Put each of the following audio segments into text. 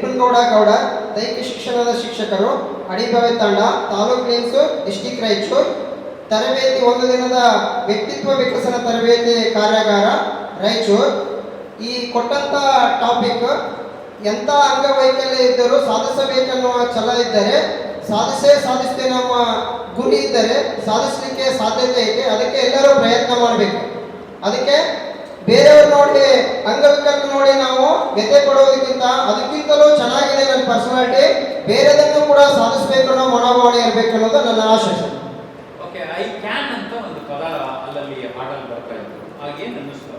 ವಿರ್ಪನಗೌಡ ಗೌಡ, ದೈಹಿಕ ಶಿಕ್ಷಣದ ಶಿಕ್ಷಕರು, ಅಡಿಬಾವಿ ತಾಂಡ, ತಾಲೂಕು ಲಿಮ್ಸ್, ಡಿಸ್ಟಿಕ್ ರಾಯಚೂರು. ತರಬೇತಿ ಒಂದು ದಿನದ ವ್ಯಕ್ತಿತ್ವ ವಿಕಸನ ತರಬೇತಿ ಕಾರ್ಯಾಗಾರ ರಾಯಚೂರು. ಈ ಕೊಟ್ಟಂತ ಟಾಪಿಕ್, ಎಂಥ ಅಂಗವೈಕಲ್ಯ ಇದ್ದರೂ ಸಾಧಿಸಬೇಕೆನ್ನುವ ಛಲ ಇದ್ದರೆ ಸಾಧಿಸ್ತೇ ನಮ್ಮ ಗುರಿ ಇದ್ದರೆ ಸಾಧಿಸಲಿಕ್ಕೆ ಸಾಧ್ಯತೆ ಇದೆ. ಅದಕ್ಕೆ ಎಲ್ಲರೂ ಪ್ರಯತ್ನ ಮಾಡಬೇಕು. ಅದಕ್ಕೆ ಬೇರೆಯವ್ರು ನೋಡಿ, ಅಂಗವಿಕಲ ನೋಡಿ ನಾವು ವ್ಯಥೆ ಪಡೋದಕ್ಕಿಂತ ಅದಕ್ಕಿಂತಲೂ ಚೆನ್ನಾಗಿದೆ ನನ್ನ ಪರ್ಸನಾಲಿಟಿ, ಬೇರೆದನ್ನು ಕೂಡ ಸಾಧಿಸಬೇಕು ಅನ್ನೋ ಮನೋಭಾವನೆ ಇರಬೇಕು ಅನ್ನೋದು ನನ್ನ ಆಶೆ. ಓಕೆ, ಐ ಕ್ಯಾನ್ ಅಂತ ಒಂದು ಪದ ಅಲ್ಲಲ್ಲಿ ಹಾಡಲ್ಲಿ ಬರ್ತಾ ಇತ್ತು, ಹಾಗೇನು ಅನ್ನಿಸ್ತು?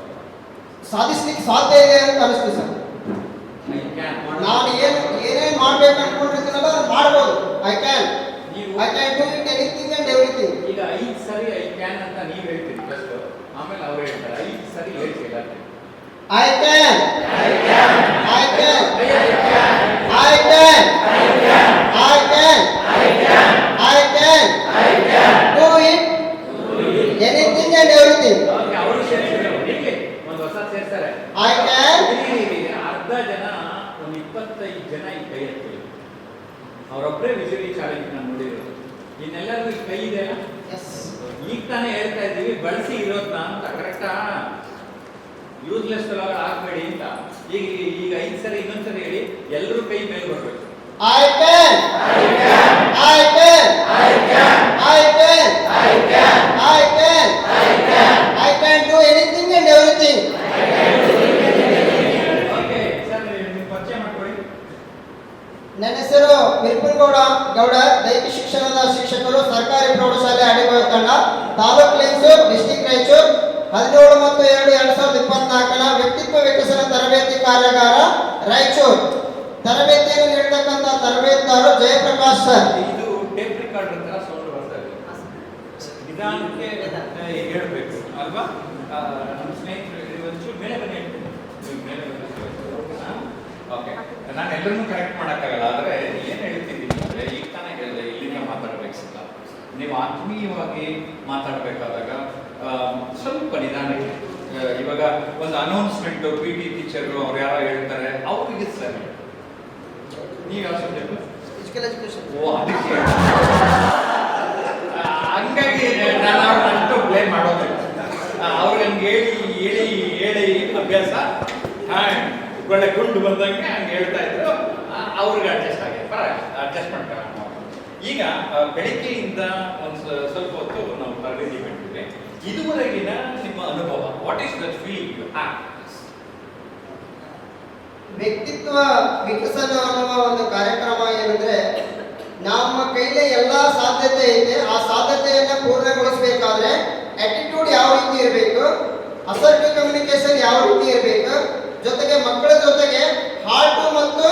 ಸಾಧಿಸ್ಲಿಕ್ಕೆ ಸಾಧ್ಯ ಇದೆ ಅಂತ ಅನಿಸ್ತು ಸರ್. ನಾನು ಏನೇನು ಮಾಡ್ಬೇಕು ಅನ್ಕೊಂಡಿರ್ತೀನಲ್ಲ ಅದು ಮಾಡ್ಬೋದು. I can do it anything and everything. ಈಗ 5 ಸರಿ ಐ ಕ್ಯಾನ್ ಅಂತ ನೀವು ಹೇಳ್ತೀರಿ ಫಸ್ಟ್, ಆಮೇಲೆ ಅವ್ರು ಹೇಳ್ತಾರೆ 5 ಸರಿ ಹೇಳ್ತೀರಿ. I can I can I can I can I can I can I can I can do it anything and everything. ಅವರು ಸೇರಿಸಿದ್ರು, ಒಂದು ಹೊಸ ಸೇರ್ತಾರೆ. I can. ಅರ್ಧ ಜನ, ಒಂದು 25 ಜನ ಈ ಕೈ ಎತ್ತಿದ್ರು. ಅವರೊಬ್ಬರೇ ವಿಜುವಲಿ ಚಾಲೆಂಜ್ ನಾನು ನೋಡಿರೋದು. ಇನ್ನೆಲ್ಲರೂ ಈ ಕೈ ಇದೆ. ಈಗ ತಾನೇ ಹೇಳ್ತಾ ಇದ್ದೀವಿ ಬಳಸಿ ಇರೋದನ್ನ ಅಂತ. ಕರೆಕ್ಟಾ? ಯೂಸ್ಲೆಸ್ ಒಳಗಡೆ ಹಾಕ್ಬೇಡಿ ಅಂತ. ಈಗ 5 ಸರಿ ಇನ್ನೊಂದ್ಸರಿ ಹೇಳಿ, ಎಲ್ಲರೂ ಕೈ ಮೇಲೆ ಬರ್ಬೇಕು. I can I can I can I can I can I can I can I can I can do anything and everything. Okay sir, ನೀವು ಪರಿಚಯ ಮಾಡ್ಕೊಳ್ಳಿ. ನನ್ನ ಹೆಸರು ವಿರ್ಪನಗೌಡ ಗೌಡ, ದೈಹಿಕ ಶಿಕ್ಷಣದ ಶಿಕ್ಷಕರು, ಸರ್ಕಾರಿ ಪ್ರೌಢಶಾಲೆ ಅಡಿಬಾವಿ ತಂಡ, ತಾಲೂಕು ಲಿಮ್ಸ್, ಡಿಸ್ಟಿಕ್ ರಾಯಚೂರು. 17/2/2024ನ ವ್ಯಕ್ತಿತ್ವ ವಿಕಸನ ತರಬೇತಿ ಕಾರ್ಯಾಗಾರ ರಾಯಚೂರು. ತರಬೇತಿಯನ್ನು ನೀಡತಕ್ಕಂಥ ತರಬೇತುದಾರರು ಜಯಪ್ರಕಾಶ್ ಸರ್. ಇದು ಟೇಪ್ ರೆಕಾರ್ಡರ್ ತರ ಸೌಂಡ್ ಬರ್ತಾ ಇದೆ. ನಿಧಾನಕ್ಕೆ ಹೇಳ್ಬೇಕು ಅಲ್ವಾ? ನಮ್ಮ ಸ್ನೇಹಿತರು ಒಂಚೂರು ಮೇಲೆ ಬನ್ನಿ ಹೇಳ್ತೀನಿ. ಓಕೆ, ನಾನು ಎಲ್ಲರನ್ನೂ ಕರೆಕ್ಟ್ ಮಾಡೋಕ್ಕಾಗಲ್ಲ. ಆದರೆ ಏನು ಹೇಳ್ತಿದ್ದೀನಿ ಅಂದರೆ, ಈಗ ತಾನೇ ಹೇಳಿದೆ ಇಲ್ಲಿಂದ ಮಾತಾಡಬೇಕಿಲ್ಲ. ನೀವು ಆತ್ಮೀಯವಾಗಿ ಮಾತಾಡಬೇಕಾದಾಗ ಸ್ವಲ್ಪ ನಿಧಾನಕ್ಕೆ. ಇವಾಗ ಒಂದು ಅನೌನ್ಸ್ಮೆಂಟು, ಪಿ ಟಿ ಟೀಚರು ಅವ್ರು ಯಾರೋ ಹೇಳ್ತಾರೆ, ಅವ್ರಿಗೆ ಸರಿ. ನೀವು ಯಾವ ಸಬ್ಜೆಕ್ಟು? Physical education. ಓ, ಅದಕ್ಕೆ ಹಂಗಾಗಿ ನಾನು ಅವ್ರನ್ನಂತೂ ಬ್ಲೇಮ್ ಮಾಡೋದಿಲ್ಲ. ಅವ್ರಿಗೆ ಹಂಗೆ ಹೇಳಿ ಅಭ್ಯಾಸ. ಒಳ್ಳೆ ಗುಂಡು ಬಂದಂಗೆ ಹಂಗೆ ಹೇಳ್ತಾ ಇದ್ರು, ಅವ್ರಿಗೆ ಅಡ್ಜಸ್ಟ್ ಆಗಿದೆ. ಪರವಾಗಿಲ್ಲ, ಅಡ್ಜಸ್ಟ್ಮೆಂಟ್. ಈಗ ಬೆಳಿಗ್ಗೆಯಿಂದ ಒಂದು ಸ್ವಲ್ಪ ಹೊತ್ತು ನಾವು ತರಬೇತಿ ಬಿಟ್ಟಿದ್ವಿ. ಇದುವರೆಗಿನ ನಿಮ್ಮ ಅನುಭವ, what is that feeling you have? ವ್ಯಕ್ತಿತ್ವ ವಿಕಸನ ಅನ್ನುವ ಒಂದು ಕಾರ್ಯಕ್ರಮ ಏನಂದ್ರೆ, ನಮ್ಮ ಕೈಲಿ ಎಲ್ಲ ಸಾಧ್ಯತೆ ಐತೆ, ಆ ಸಾಧ್ಯತೆಯನ್ನು ಪೂರ್ಣಗೊಳಿಸಬೇಕಾದ್ರೆ ಆಟಿಟ್ಯೂಡ್ ಯಾವ ರೀತಿ ಇರಬೇಕು, ಅಸರ್ಟಿವ್ ಕಮ್ಯುನಿಕೇಶನ್ ಯಾವ ರೀತಿ ಇರಬೇಕು, ಜೊತೆಗೆ ಮಕ್ಕಳ ಜೊತೆಗೆ ಹಾರ್ಟ್ ಮತ್ತು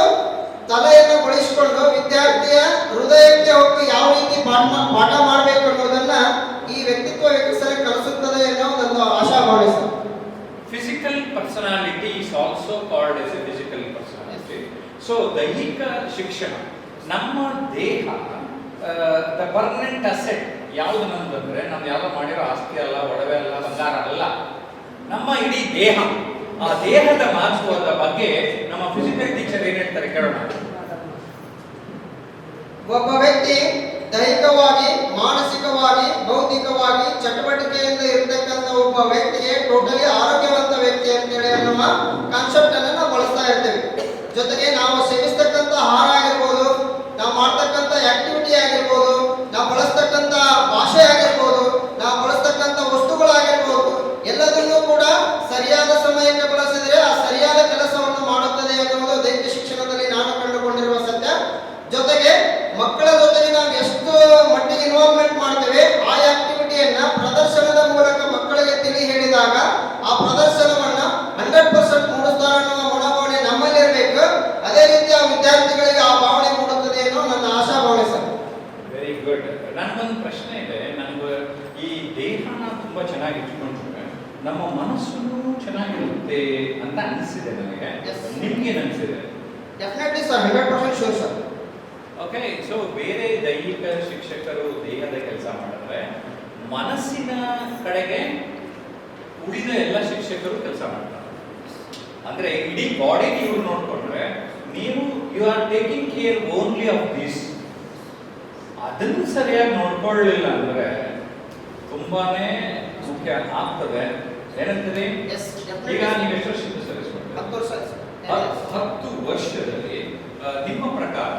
ತಲೆಯನ್ನು ಬಳಸಿಕೊಂಡು ವಿದ್ಯಾರ್ಥಿಯ ಹೃದಯಕ್ಕೆ ಹೋಗಿ ಯಾವ ರೀತಿ ಪಾಠ ಮಾಡಬೇಕು ಅನ್ನೋದನ್ನ ಈ ವ್ಯಕ್ತಿತ್ವ ವಿಕಸನ ಕಲಿಸುತ್ತದೆ ಅನ್ನೋ ಒಂದು ಆಶಾಭಾವನೆ sir. Physical personality is also called as a physical personality. So ದೈಹಿಕ ಶಿಕ್ಷಣ, ನಮ್ಮ ದೇಹ ದ ಪರ್ಮನೆಂಟ್ ಅಸೆಟ್ ಯಾವುದು ನಮ್ದಂದ್ರೆ, ನಮ್ದು ಯಾವ್ದೋ ಮಾಡಿರೋ ಆಸ್ತಿ ಅಲ್ಲ, ಒಡವೆ ಅಲ್ಲ, ಬಂಗಾರ ಅಲ್ಲ. ನಮ್ಮ ಇಡೀ ದೇಹ, ಆ ದೇಹದ ಮಹತ್ವದ ಬಗ್ಗೆ ನಮ್ಮ ಫಿಸಿಕಲ್ ಟೀಚರ್ ಏನ್ ಹೇಳ್ತಾರೆ ಕೇಳೋಣ. ಒಬ್ಬ ವ್ಯಕ್ತಿ ದೈಹಿಕವಾಗಿ, ಮಾನಸಿಕವಾಗಿ, ಬೌದ್ಧಿಕವಾಗಿ ಚಟುವಟಿಕೆಯಿಂದ ಇರತಕ್ಕಂಥ ಒಬ್ಬ ವ್ಯಕ್ತಿಗೆ ಟೋಟಲಿ ಆರೋಗ್ಯವಂತ ವ್ಯಕ್ತಿ ಅಂತೇಳಿ ಅನ್ನುವ ಕಾನ್ಸೆಪ್ಟ್ ಅನ್ನು ನಾವು ಬಳಸ್ತಾ ಇರ್ತೇವೆ. ಜೊತೆಗೆ ನಾವು ಸೇವಿಸ್ತಕ್ಕಂಥ ಆಹಾರ ಆಗಿರ್ಬೋದು, ನಾವು ಮಾಡ್ತಕ್ಕಂಥ ಆಕ್ಟಿವಿಟಿ ಆಗಿರ್ಬೋದು, ನಾವು ಬಳಸ್ತಕ್ಕಂಥ ಭಾಷೆ ಆಗಿರ್ಬೋದು, ನಾವು ಬಳಸ್ತಕ್ಕಂಥ ವಸ್ತುಗಳಾಗಿರ್ಬೋದು, ಎಲ್ಲದನ್ನೂ ಕೂಡ ಸರಿಯಾದ ಸಮಯಕ್ಕೆ ಬಳಸಿದರೆ ಆ ಸರಿಯಾದ ಕೆಲಸವನ್ನು ಮಾಡುತ್ತದೆ ಎನ್ನುವುದು ದೈಹಿಕ ಶಿಕ್ಷಣದಲ್ಲಿ ನಾನು ಕಂಡುಕೊಂಡಿರುವ ಸತ್ಯ. ಜೊತೆಗೆ ಮಕ್ಕಳ ಜೊತೆಗೆ ನಾವು ಎಷ್ಟು ಮಟ್ಟಿಗೆ ಇನ್ವಾಲ್ವ್ಮೆಂಟ್ ಮಾಡ್ತೇವೆ, ಆ ಆಕ್ಟಿವಿಟಿಯನ್ನ ಪ್ರದರ್ಶನದ ಮೂಲಕ ಮಕ್ಕಳಿಗೆ ತಿಳಿ ಹೇಳಿದಾಗ ಆ ಪ್ರದರ್ಶನವನ್ನ 100% ಮೂಡಿಸ್ತಾರೆ ಅನ್ನುವ ಮನೋಭಾವನೆ ನಮ್ಮಲ್ಲಿ ಇರಬೇಕು. ಅದೇ ರೀತಿ ಆ ವಿದ್ಯಾರ್ಥಿಗಳಿಗೆ ಆ ಭಾವನೆ ಮೂಡುತ್ತದೆ ಅನ್ನೋ ನನ್ನ ಆಶಾಭಾವನೆ ಸರ್. Very good. ನನಗೊಂದು ಪ್ರಶ್ನೆ ಇದೆ. ನನಗೆ ಈ ದೇಹನ ತುಂಬಾ ಚೆನ್ನಾಗಿ ಇಟ್ಕೊಂಡ್ರೆ ನಮ್ಮ ಮನಸ್ಸು ಚೆನ್ನಾಗಿರುತ್ತೆ ಅಂತ ಅನಿಸಿದೆ ನನಗೆ. ನಿಮ್ಗೆ ಅನಿಸಿದೆ? Definitely sir, 100% sure sir. Okay, so ಬೇರೆ ದೈಹಿಕ ಶಿಕ್ಷಕರು ದೇಹದ ಕೆಲಸ ಮಾಡಿದ್ರೆ ಮನಸ್ಸಿನ ಕಡೆಗೆ ಉಳಿದ ಎಲ್ಲ ಶಿಕ್ಷಕರು ಕೆಲಸ ಮಾಡ್ತಾರೆ. ಅಂದ್ರೆ ಇಡೀ ಬಾಡಿ ನೀವು ನೋಡ್ಕೊಂಡ್ರೆ ನೀವು you are taking care only of this. ಅದನ್ನು ಸರಿಯಾಗಿ ನೋಡ್ಕೊಳ್ಳಿಲ್ಲ ಅಂದ್ರೆ ತುಂಬಾನೇ ಮುಖ್ಯ ಆಗ್ತದೆ. ಏನಂತೀರಿ? Yes, ಈಗ definitely. ನೀವು ಎಷ್ಟು ವರ್ಷದಿಂದ ಸರ್ವಿಸ್ ಮಾಡ್ತೀರಾ? 10 ವರ್ಷ ಆಯ್ತು. 10 ವರ್ಷದಲ್ಲಿ ನಿಮ್ಮ ಪ್ರಕಾರ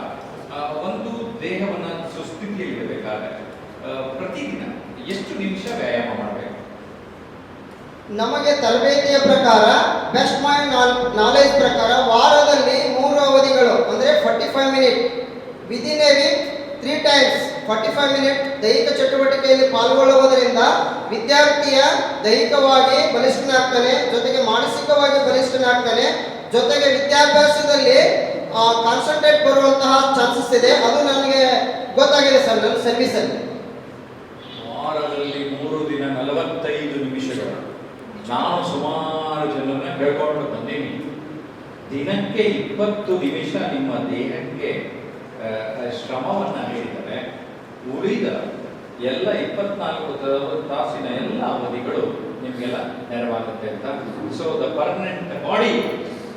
ಒಂದು ದೇಹವನ್ನ ಸುಸ್ಥಿತಿಯಲ್ಲಿ ಇಡಬೇಕಾದ್ರೆ ಪ್ರತಿದಿನ ಎಷ್ಟು ನಿಮಿಷ ವ್ಯಾಯಾಮ ಮಾಡಬೇಕು? ನಮಗೆ ತರಬೇತಿಯ ಪ್ರಕಾರ ಬೆಸ್ಟ್ ಮೈ ನಾಲೆಜ್ ಪ್ರಕಾರ ವಾರದಲ್ಲಿ 3 ಅವಧಿಗಳು ಅಂದ್ರೆ 45 minute within a week 3 times 45 minute ದೈಹಿಕ ಚಟುವಟಿಕೆಯಲ್ಲಿ ಪಾಲ್ಗೊಳ್ಳುವುದರಿಂದ ವಿದ್ಯಾರ್ಥಿಯ ದೈಹಿಕವಾಗಿ ಬಲಿಷ್ಠನಾಗ್ತಾನೆ, ಜೊತೆಗೆ ಮಾನಸಿಕವಾಗಿ ಬಲಿಷ್ಠನಾಗ್ತಾನೆ, ಜೊತೆಗೆ ವಿದ್ಯಾಭ್ಯಾಸದಲ್ಲಿ ಕಾನ್ಸಂಟ್ರೇಟ್ ಬರುವಂತಹ ಚಾನ್ಸಸ್ ಇದೆ. ಅದು ನನಗೆ ಗೊತ್ತಾಗಿದೆ ಸರ್ ನನ್ನ ಸರ್ವಿಸಲ್ಲಿ. ವಾರದಲ್ಲಿ 3 ದಿನ 45 ನಿಮಿಷಗಳು. ನಾನು ಸುಮಾರು ಜನರನ್ನ ಕೇಳ್ಕೊಂಡು ಬಂದೀನಿ. ದಿನಕ್ಕೆ 20 ನಿಮಿಷ ನಿಮ್ಮ ದೇಹಕ್ಕೆ ಶ್ರಮವನ್ನ ನೀಡಿದರೆ ಉಳಿದ ಎಲ್ಲ 24 ತಾಸಿನ ಎಲ್ಲ ಅವಧಿಗಳು ನಿಮಗೆಲ್ಲ ನೆರವಾಗುತ್ತೆ ಅಂತ. So the permanent body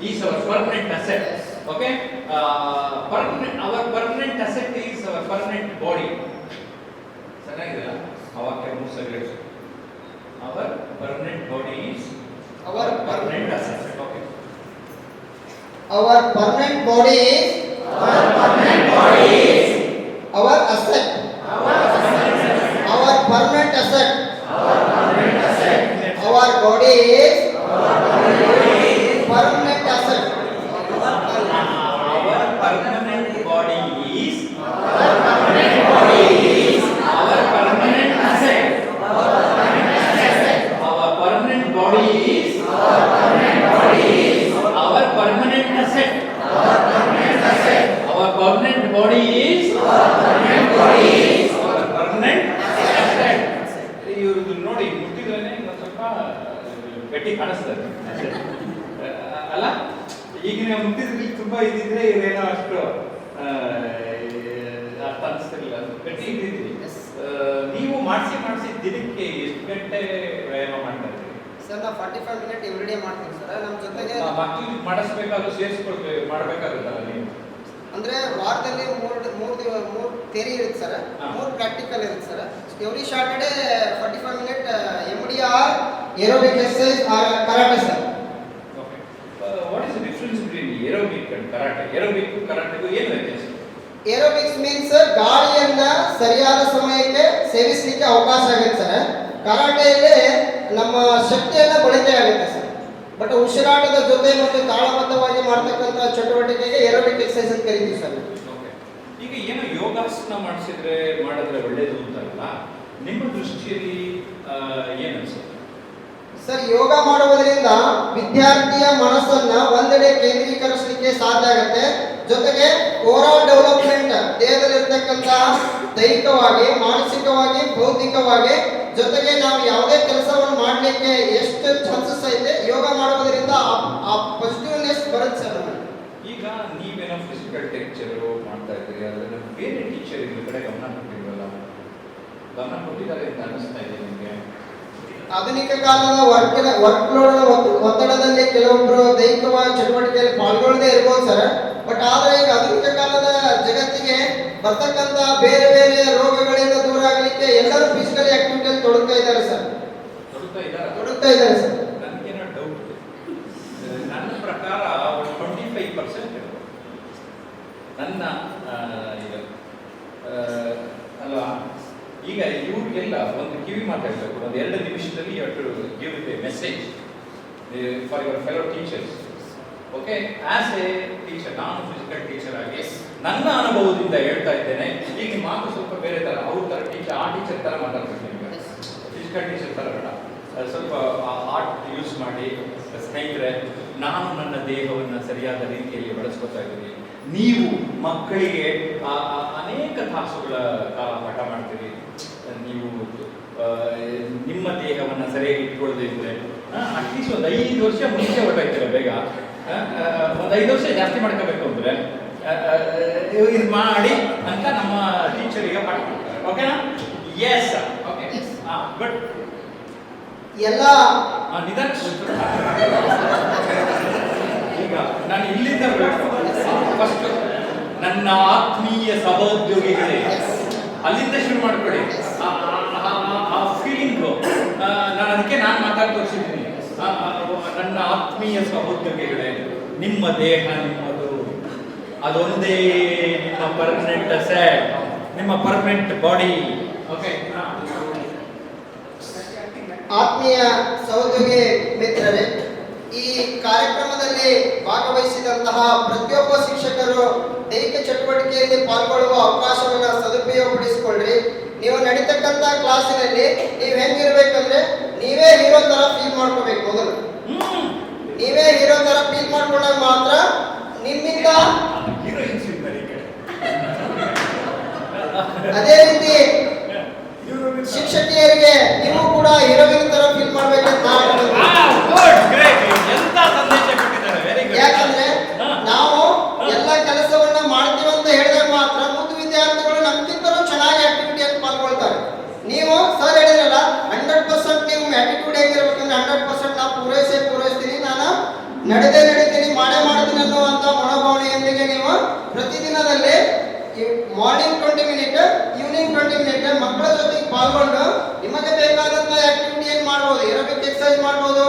is our permanent asset. Okay, our permanent asset is our permanent body. ಚೆನ್ನಾಗಿದೆ ಆ ವಾಕ್ಯ ಮುಗಿಸಲಿ. Our permanent body is our permanent asset. Okay, our permanent body is our asset. Our permanent asset. Our body is permanent asset. our permanent body is our permanent asset. Our permanent body is our permanent asset. Our permanent body is our permanent asset. ಇವ್ರದ್ದು ನೋಡಿ ಮುಟ್ಟಿದ್ರೇನೆ ಇನ್ನೊಂದು ಸ್ವಲ್ಪ ಗಟ್ಟಿ ಕಾಣಿಸ್ತದೆ ಅಲ್ಲ. ಈಗಿನ ಮುಟ್ಟಿದ್ರಲ್ಲಿ ತುಂಬಾ ಇದ್ದಿದ್ರೆ ಇದೇನೋ ಅಷ್ಟು ಅರ್ಥ ಅನಿಸ್ತಿರ್ಲಿಲ್ಲ. ಗಟ್ಟಿ ಇದ್ದಿದ್ರಿ. ನೀವು ಮಾಡಿಸಿ ದಿನಕ್ಕೆ ಎಷ್ಟು ಗಂಟೆ ವ್ಯಾಯಾಮ ಮಾಡ್ತಾ ಇದ್ದೀರಿ? ಸರ್ ನಾವು 45 ಮಿನಿಟ್ ಎವ್ರಿ ಡೇ ಮಾಡ್ತೀವಿ ಸರ್. ನಮ್ಮ ಜೊತೆಗೆ ಮಕ್ಕಳಿಗೆ ಮಾಡಿಸ್ಬೇಕಾದ್ರೂ ಸೇರಿಸ್ಕೊಳ್ಬೇಕು ಮಾಡಬೇಕಾಗುತ್ತಲ್ಲ ನೀವು. ಅಂದ್ರೆ ವಾರದಲ್ಲಿ 3 ಥಿಯರಿ ಇರುತ್ತೆ ಸರ್, 3 ಪ್ರಾಕ್ಟಿಕಲ್ ಇರುತ್ತೆ sir. Every Saturday 45 minute MDR aerobic exercise or karate sir. Okay, what is the difference between aerobic and karate? Aerobic ಕರಾಟೆಗೂ ಏನು ವ್ಯತ್ಯಾಸ? ಏರೋಬಿಕ್ಸ್ ಮೀನ್ಸ್ ಗಾಳಿಯನ್ನ ಸರಿಯಾದ ಸಮಯಕ್ಕೆ ಸೇವಿಸಲಿಕ್ಕೆ ಅವಕಾಶ ಆಗುತ್ತೆ ಸರ್. ಕರಾಟೆಯಲ್ಲಿ ನಮ್ಮ ಶಕ್ತಿಯನ್ನ ಬಳಕೆ ಆಗುತ್ತೆ ಸರ್. ಬಟ್ ಉಸಿರಾಟದ ಜೊತೆ ಮತ್ತು ತಾಳಬದ್ಧವಾಗಿ ಮಾಡ್ತಕ್ಕಂಥ ಚಟುವಟಿಕೆಗೆ ಏರೋಬಿಕ್ ಎಕ್ಸರ್ಸೈಸ್ ಅಂತ ಕರಿತೀವಿ ಸರ್. ಓಕೆ, ಈಗ ಏನೋ ಯೋಗಾಸನ ಮಾಡಿಸಿದ್ರೆ ಮಾಡಿದ್ರೆ ಒಳ್ಳೇದು ಅಂತಾರಲ್ಲ, ನಿಮ್ಮ ದೃಷ್ಟಿಯಲ್ಲಿ ಏನು ಅನ್ಸುತ್ತೆ ಸರ್? ಯೋಗ ಮಾಡುವುದರಿಂದ ವಿದ್ಯಾರ್ಥಿಯ ಮನಸ್ಸನ್ನ ಒಂದೆಡೆ ಕೇಂದ್ರೀಕರಿಸಲಿಕ್ಕೆ ಸಾಧ್ಯ ಆಗುತ್ತೆ. ಜೊತೆಗೆ ಓವರಾಲ್ ಡೆವಲಪ್ಮೆಂಟ್ ದೇಹದಲ್ಲಿರ್ತಕ್ಕಂಥ ದೈಹಿಕವಾಗಿ, ಮಾನಸಿಕವಾಗಿ, ಬೌದ್ಧಿಕವಾಗಿ, ಜೊತೆಗೆ ನಾವು ಯಾವುದೇ ಕೆಲಸವನ್ನು ಮಾಡಲಿಕ್ಕೆ ಎಷ್ಟು ಚಾನ್ಸಸ್ ಐತೆ ಯೋಗ ಮಾಡುವುದರಿಂದ ಆ ಪಾಸಿಟಿವ್ನೆಸ್ ಬರುತ್ತೆ ಸರ್ ನಮಗೆ. ಈಗ ನೀವೇನೋ ಫಿಸಿಕಲ್ ಟೀಚರು ಮಾಡ್ತಾ ಇದ್ದೀರಿ, ಆದರೆ ಬೇರೆ ಟೀಚರ್ ಇದ್ರ ಕಡೆ ಗಮನ ಕೊಟ್ಟಿಲ್ವಲ್ಲ? ಗಮನ ಕೊಟ್ಟಿದ್ದಾರೆ ಅಂತ ಅನಿಸ್ತಾ ಇದೆ ನಿಮಗೆ? ಆಧುನಿಕ ಕಾಲದ ವರ್ಕ್ ಲೋಡ್ ಒತ್ತಡದಲ್ಲಿ ಕೆಲವೊಬ್ಬರು ದೈಹಿಕವಾಗಿ ಚಟುವಟಿಕೆಯಲ್ಲಿ ಪಾಲ್ಗೊಳ್ಳದೇ ಇರ್ಬೋದು ಸರ್. ಬಟ್ ಆದ್ರೆ ಈಗ ಆಧುನಿಕ ಕಾಲದ ಜಗತ್ತಿಗೆ ಬರ್ತಕ್ಕಂಥ ಬೇರೆ ಬೇರೆ ರೋಗಗಳಿಂದ ದೂರ ಆಗಲಿಕ್ಕೆ ಎಲ್ಲರೂ ಫಿಸಿಕಲ್ ಆಕ್ಟಿವಿಟಿಯಲ್ಲಿ ತೊಡಗ್ತಾ ಇದ್ದಾರೆ ಸರ್. ತೊಡಗ್ತಾ ಇದ್ದಾರೆ ಸರ್. ನನಗೇನೋ ಡೌಟ್ ಇದೆ. ನನ್ನ ಪ್ರಕಾರ 25% ನನ್ನ ಅಲ್ವಾ. ಈಗ ಇವ್ರಿಗೆಲ್ಲ ಒಂದು ಕಿವಿ ಮಾತಾಡಬೇಕು, ಒಂದು 2 ನಿಮಿಷದಲ್ಲಿ you have to give a message for your fellow teachers. Okay, as a teacher, ನಾನು ಫಿಸಿಕಲ್ ಟೀಚರ್ ಆಗಿ ನನ್ನ ಅನುಭವದಿಂದ ಹೇಳ್ತಾ ಇದ್ದೇನೆ. ಈಗ ಮಾತು ಸ್ವಲ್ಪ ಬೇರೆ ತರ, ಅವ್ರ ತರ ಟೀಚರ್, ಆ ಟೀಚರ್ ತರ ಮಾತಾಡ್ಬೇಕು ನಿಮಗೆ. ಫಿಸಿಕಲ್ ಟೀಚರ್ ತರ ಬೇಡ, ಸ್ವಲ್ಪ ಆರ್ಟ್ ಯೂಸ್ ಮಾಡಿ. ಸ್ನೇಹಿತರೆ, ನಾನು ನನ್ನ ದೇಹವನ್ನು ಸರಿಯಾದ ರೀತಿಯಲ್ಲಿ ಬಳಸ್ಕೊತಾ ಇದ್ದೀನಿ. ನೀವು ಮಕ್ಕಳಿಗೆ ಅನೇಕ ತಾಸುಗಳ ಕಾಲ ಪಾಠ ಮಾಡ್ತೀರಿ. ನೀವು ನಿಮ್ಮ ದೇಹವನ್ನು ಸರಿಯಾಗಿ ಇಟ್ಕೊಳ್ಳದೆ ಇದ್ರೆ ಅಟ್ಲೀಸ್ಟ್ ಒಂದು 5 ವರ್ಷ ಮುಂಚೆ ಹೊರಟಾಯ್ತೀರ ಬೇಗ. ಒಂದು 5 ವರ್ಷ ಜಾಸ್ತಿ ಮಾಡ್ಕೋಬೇಕು ಅಂದ್ರೆ ಇದು ಮಾಡಿ ಅಂತ ನಮ್ಮ ಟೀಚರಿಗೆ ಪಾಠ ಮಾಡ್ತಾರೆ. ಓಕೆನಾ? ಎಸ್, ಓಕೆ, ಬಟ್ ಎಲ್ಲ ನಿಧಾನ. ಈಗ ನಾನು ಇಲ್ಲಿಂದ ಫಸ್ಟ್ ನನ್ನ ಆತ್ಮೀಯ ಸಹೋದ್ಯೋಗಿಗಳೇ, ಅಲ್ಲಿಂದ ಶುರು ಮಾಡ್ಕೊಳ್ಳಿ. ಆ ಫೀಲಿಂಗು ನಾನು ಅದಕ್ಕೆ ನಾನು ಮಾತಾಡಿ ತೋರಿಸಿದ್ದೀನಿ. ನನ್ನ ಆತ್ಮೀಯ ಸಹೋದ್ಯೋಗಿಗಳೇ, ನಿಮ್ಮ ದೇಹ ನಿಮ್ಮದು, ಅದೊಂದೇ ನಿಮ್ಮ ಪರ್ಮನೆಂಟ್ ಅಸೆಟ್, ನಿಮ್ಮ ಪರ್ಮನೆಂಟ್ ಬಾಡಿ. ಓಕೆ, ಆತ್ಮೀಯ ಸಹೋದ್ಯೋಗಿ ಮಿತ್ರರೇ, ಈ ಕಾರ್ಯಕ್ರಮದಲ್ಲಿ ಭಾಗವಹಿಸಿದಂತಹ ಪ್ರತಿಯೊಬ್ಬ ಶಿಕ್ಷಕರು ದೈಹಿಕ ಚಟುವಟಿಕೆಯಲ್ಲಿ ಪಾಲ್ಗೊಳ್ಳುವ ಅವಕಾಶವನ್ನು ಸದುಪಯೋಗಪಡಿಸಿಕೊಳ್ಳ್ರಿ. ನೀವು ನಡೀತಕ್ಕಂಥ ಕ್ಲಾಸಿನಲ್ಲಿ ನೀವು ಹೆಂಗಿರ್ಬೇಕಂದ್ರೆ ನೀವೇ ಹೀರೋ ತರ ಫೀಲ್ ಮಾಡ್ಕೋಬೇಕು. ಮೊದಲು ನೀವೇ ಹೀರೋ ತರ ಫೀಲ್ ಮಾಡ್ಕೊಂಡಾಗ ಮಾತ್ರ ನಿಮ್ಮಿಂದ ಅದೇ ರೀತಿ ಶಿಕ್ಷಕಿಯರಿಗೆ ನೀವು ಕೂಡ ಹೀರೋಯಿನ್ ತರ ಫೀಲ್ ಮಾಡ್ಬೇಕಂತ ಯಾಕಂದ್ರೆ ನಾವು ಎಲ್ಲ ಕೆಲಸವನ್ನ ಮಾಡ್ತೀವಿ ಅಂತ ಹೇಳಿದಾಗ ಮಾತ್ರ ಮುಂದೆ ವಿದ್ಯಾರ್ಥಿಗಳು ನಮ್ಗಿಂತಲೂ ಚೆನ್ನಾಗಿ ಆಕ್ಟಿವಿಟಿಯಲ್ಲಿ ಪಾಲ್ಗೊಳ್ತಾರೆ. ನೀವು ಸರ್ ಹೇಳಿದ್ರಲ್ಲ 100% ನೀವು ಆಟಿಟ್ಯೂಡ್ ಹೇಗಿರ್ಬೇಕಂದ್ರೆ 100% ನಾವು ಪೂರೈಸ್ತೀನಿ, ನಾನು ನಡೀತೀನಿ, ಮಾಡ್ತೀನಿ ಅನ್ನುವಂತ ಮನೋಭಾವನೆಯೊಂದಿಗೆ ನೀವು ಪ್ರತಿದಿನದಲ್ಲಿ ಮಾರ್ನಿಂಗ್ 20 ಮಿನಿಟ್, ಈವ್ನಿಂಗ್ 20 ಮಿನಿಟ್ ಮಕ್ಕಳ ಜೊತೆಗೆ ಪಾಲ್ಗೊಂಡು ನಿಮಗೆ ಬೇಕಾದಂತ ಆಕ್ಟಿವಿಟಿ ಏನ್ ಮಾಡ್ಬೋದು, ಏರೋಬಿಕ್ ಎಕ್ಸರ್ಸೈಸ್ ಮಾಡ್ಬೋದು,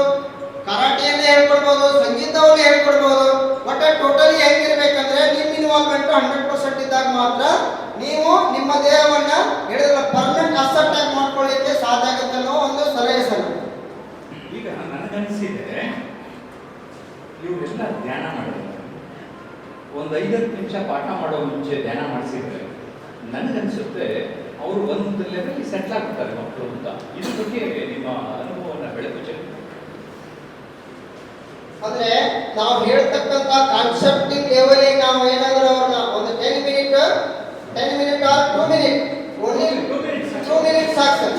ಕರಾಟೆಯನ್ನ ಹೇಳ್ಕೊಡ್ಬೋದು, ಸಂಗೀತವನ್ನು ಹೇಳ್ಕೊಡ್ಬೋದು. ಬಟ್ ಟೋಟಲಿ ಹೆಂಗಿರ್ಬೇಕಂದ್ರೆ ನಿಮ್ಮ ಇನ್ವಾಲ್ವ್ಮೆಂಟ್ 100% ಇದ್ದಾಗ ಮಾತ್ರ ನೀವು ನಿಮ್ಮ ದೇಹವನ್ನ ಹೇಳಿದ್ರೆ ಪರ್ಮನೆಂಟ್ ಅಸೆಟ್ ಆಗಿ ಮಾಡ್ಕೊಳ್ಳಿಕ್ಕೆ ಸಾಧ್ಯ ಆಗುತ್ತೆ ಅನ್ನೋ ಒಂದು ಸಲಹೆ ಸರ್. ಈಗ ನನಗನ್ಸಿದೆ ಇವರೆಲ್ಲ ಧ್ಯಾನ ಮಾಡಿದ್ರು, ಒಂದು 5 ನಿಮಿಷ ಪಾಠ ಮಾಡೋ ಮುಂಚೆ ಧ್ಯಾನ ಮಾಡಿಸಿದ್ರೆ ನನಗನ್ಸುತ್ತೆ ಅವರು ಒಂದು ಲೆವೆಲ್ ಸೆಟ್ಲ್ ಆಗ್ತಾರೆ ಮಕ್ಕಳು ಅಂತ. ಇದ್ರ ಬಗ್ಗೆ ನಿಮ್ಮ ಅನುಭವನ ಬೆಳಕು. ಅಂದ್ರೆ ನಾವು ಹೇಳ್ತಕ್ಕಂತ ಕಾನ್ಸೆಪ್ಟಿಂಗ್ ಲೆವೆಲಿಗೆ ನಾವು ಏನಾದ್ರೂ ಅವ್ರನ್ನ ಒಂದು 10 minute or 2 minute, only 2 minute ಸಾಕು sir.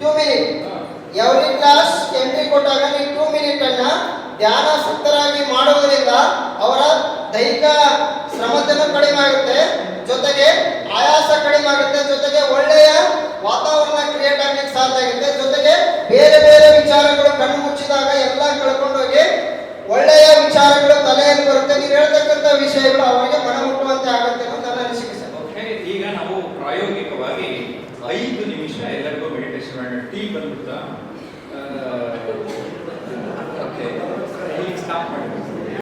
2 minute every class entry ಕೊಟ್ಟಾಗ ನೀವು 2 ಮಿನಿಟ್ ಅನ್ನ ಧ್ಯಾನಾಸಕ್ತರಾಗಿ ಮಾಡೋದ್ರಿಂದ ಅವರ ದೈಹಿಕ ಶ್ರಮತೆನೂ ಕಡಿಮೆ ಆಗುತ್ತೆ, ಜೊತೆಗೆ ಆಯಾಸ ಕಡಿಮೆ ಆಗುತ್ತೆ, ಜೊತೆಗೆ ಒಳ್ಳೆಯ ವಾತಾವರಣ ಕ್ರಿಯೇಟ್ ಆಗ್ಲಿಕ್ಕೆ ಸಾಧ್ಯ ಆಗುತ್ತೆ, ಜೊತೆಗೆ ಬೇರೆ ಬೇರೆ ವಿಚಾರಗಳು ಕಣ್ಣು ಮುಚ್ಚಿದಾಗ ಎಲ್ಲ ಕಳ್ಕೊಂಡೋಗಿ ಒಳ್ಳೆಯ ವಿಚಾರಗಳು ತಲೆಯಲ್ಲಿ ಬರುತ್ತೆ. ನೀವು ಹೇಳ್ತಕ್ಕಂಥ ವಿಷಯಗಳು ಅವರಿಗೆ ಮನಮುಟ್ಟುವಂತೆ ಆಗುತ್ತೆ.